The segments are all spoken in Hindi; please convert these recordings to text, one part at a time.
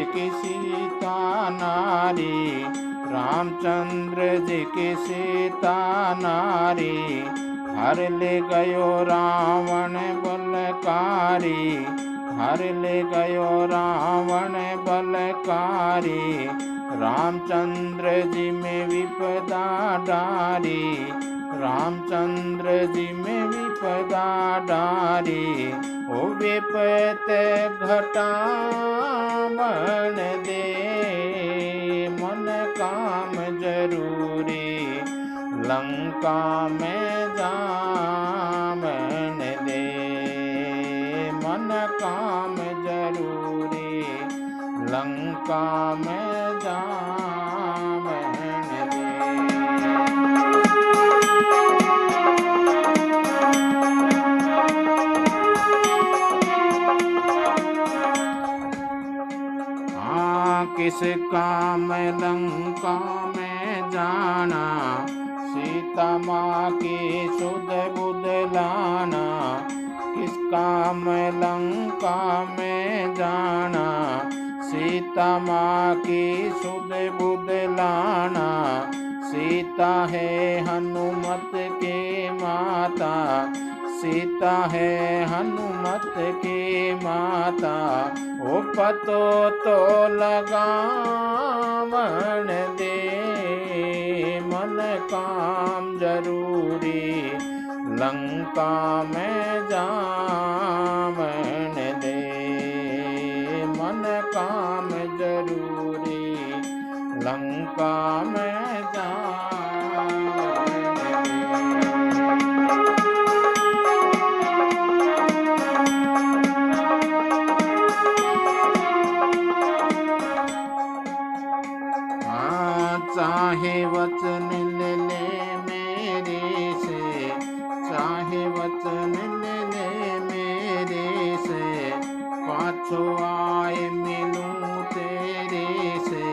की सीता नारी, रामचंद्र जी की सीता नारी, हर ले गयो रावण बलकारी, हर ले गयो रावण बलकारी, रामचंद्र जी में विपदा डारी, रामचंद्र जी में विपदा डारी, ओ विपत घटावन दे, मन काम जरूरी, लंका में जावन दे, मन काम जरूरी, लंका में जावन दे। किस काम लंका में जाना, सीता माँ की सुध बुध लाना, किस काम लंका में जाना, सीता माँ की सुध बुध लाना, सीता है हनुमत के माता, सीता है हनुमत की माता, ओ पतो तो लगावन दे, मन काम जरूरी, लंका में जावन दे, मन काम जरूरी, लंका में जावन चाहे वचन ले मेरे से, चाहे वचन ले मेरे से, पाछो आए मिलूं तेरे से,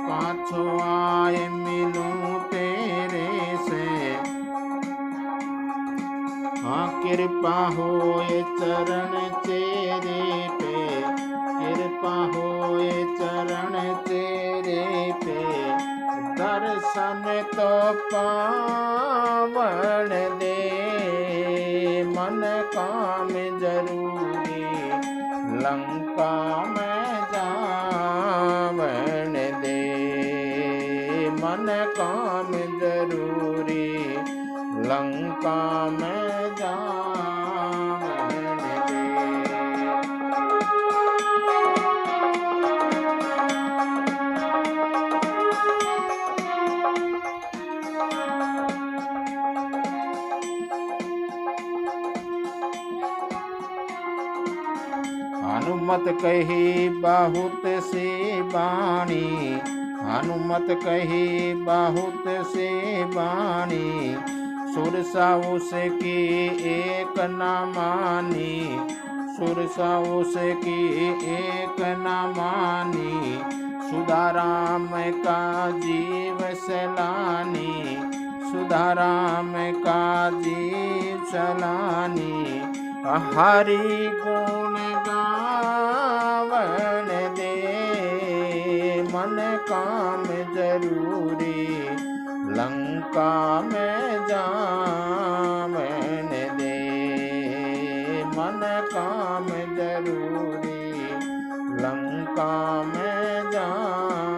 पाछो आए मिलूं तेरे से, हाँ कृपा होए चरण तेरे पे, कृपा होए चरण तेरे पे, दर्शन तो पावन दे, मन काम जरूरी, लंका में जावन दे, मन काम जरूरी, लंका में जावन दे। हनुमत कही बहुत सी बाणी, हनुमत कही बहुत सी बाणी, सुरसा उसकी एक न मानी, सुरसा उसकी एक न मानी, सुधा राम का जीव सलानी, सुधा राम का जीव सलानी, हरि गुण गावन दे, मन काम जरूरी, लंका में जावन दे, मन काम जरूरी, लंका में जावन